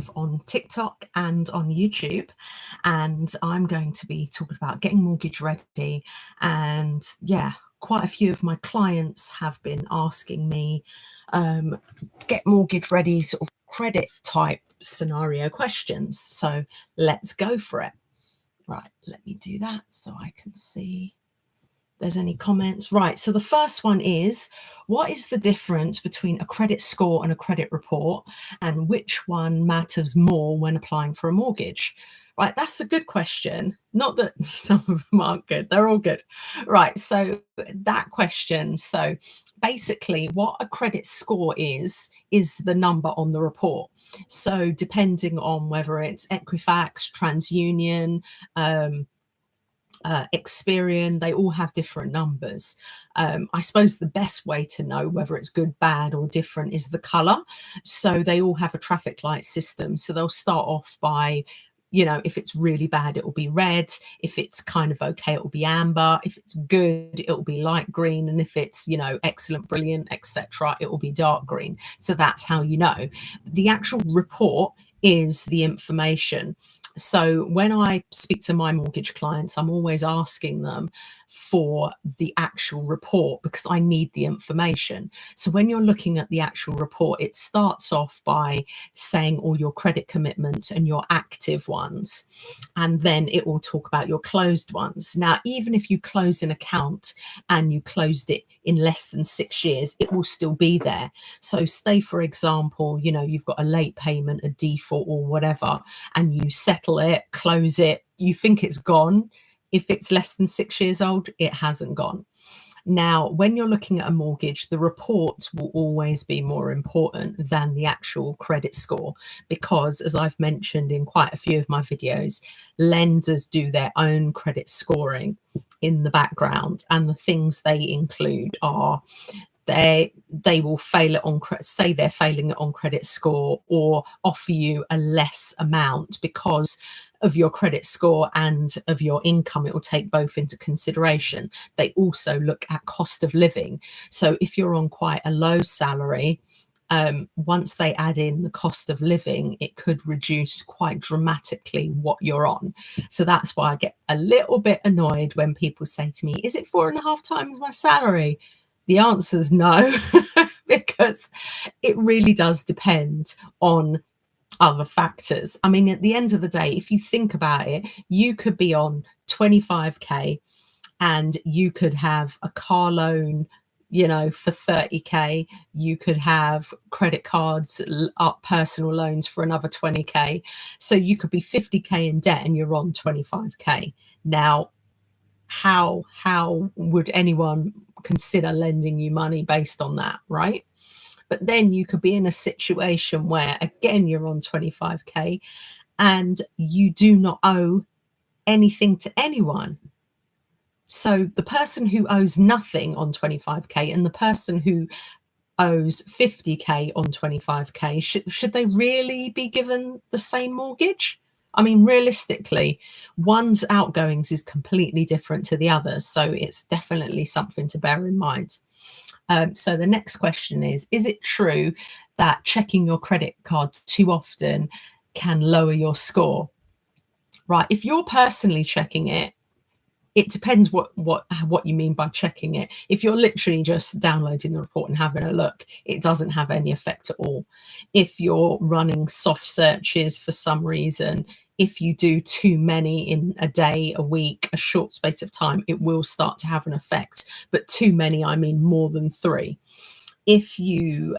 live on TikTok and on YouTube, and I'm going to be talking about getting mortgage ready. And yeah, quite a few of my clients have been asking me get mortgage ready sort of credit type scenario questions. So let's go for it. Right, let me do that so I can see there's any comments. Right, so the first one is, what is the difference between a credit score and a credit report, and which one matters more when applying for a mortgage? Right, that's a good question. Not that some of them aren't good, they're all good. Right, so that question, so basically what a credit score is the number on the report. So depending on whether it's Equifax, TransUnion, Experian, they all have different numbers. I suppose the best way to know whether it's good, bad, or different is the color. So they all have a traffic light system. So they'll start off by, you know, if it's really bad, it will be red. If it's kind of okay, it will be amber. If it's good, it will be light green. And if it's, you know, excellent, brilliant, etc., it will be dark green. So that's how you know. The actual report is the information. So when I speak to my mortgage clients, I'm always asking them for the actual report because I need the information. So when you're looking at the actual report, it starts off by saying all your credit commitments and your active ones, and then it will talk about your closed ones. Now, even if you close an account and you closed it in less than 6 years, it will still be there. So say, for example, you know, you've got a late payment, a default or whatever, and you settle it, close it, you think it's gone. If it's less than 6 years old, it hasn't gone. Now, when you're looking at a mortgage, the report will always be more important than the actual credit score, because as I've mentioned in quite a few of my videos, lenders do their own credit scoring in the background, and the things they include are they will fail it on, say they're failing it on credit score, or offer you a less amount because of your credit score and of your income. It will take both into consideration. They also look at cost of living. So if you're on quite a low salary, once they add in the cost of living, it could reduce quite dramatically what you're on. So that's why I get a little bit annoyed when people say to me, is it 4.5 times my salary? The answer is no, because it really does depend on other factors. I mean, at the end of the day, if you think about it, you could be on 25k and you could have a car loan, you know, for 30k. You could have credit cards, up personal loans for another 20k. So you could be 50k in debt and you're on 25k. Now, how would anyone consider lending you money based on that, right? But then you could be in a situation where, again, you're on 25k and you do not owe anything to anyone. So the person who owes nothing on 25k and the person who owes 50k on 25k, should they really be given the same mortgage? I mean, realistically, one's outgoings is completely different to the other. So it's definitely something to bear in mind. So the next question is it true that checking your credit card too often can lower your score? Right. If you're personally checking it, it depends what you mean by checking it. If you're literally just downloading the report and having a look, it doesn't have any effect at all. If you're running soft searches for some reason, if you do too many in a day, a week, a short space of time, it will start to have an effect. But too many, I mean more than 3. If you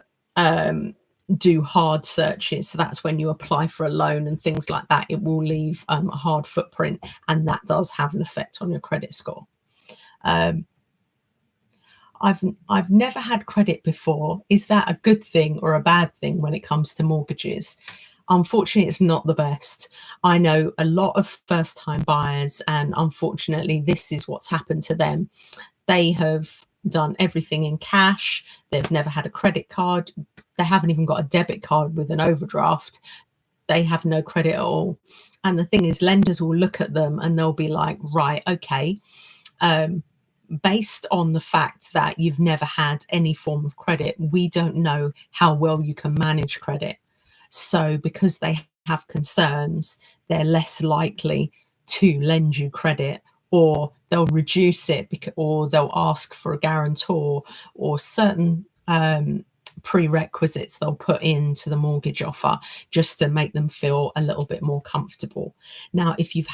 do hard searches, so that's when you apply for a loan and things like that, it will leave a hard footprint, and that does have an effect on your credit score. I've never had credit before. Is that a good thing or a bad thing when it comes to mortgages? Unfortunately, it's not the best. I know a lot of first-time buyers, and unfortunately, this is what's happened to them. They have done everything in cash. They've never had a credit card. They haven't even got a debit card with an overdraft. They have no credit at all. And the thing is, lenders will look at them and they'll be like, right, okay, based on the fact that you've never had any form of credit, we don't know how well you can manage credit. So because they have concerns, they're less likely to lend you credit, or they'll reduce it or they'll ask for a guarantor, or certain prerequisites they'll put into the mortgage offer just to make them feel a little bit more comfortable. Now, if you've had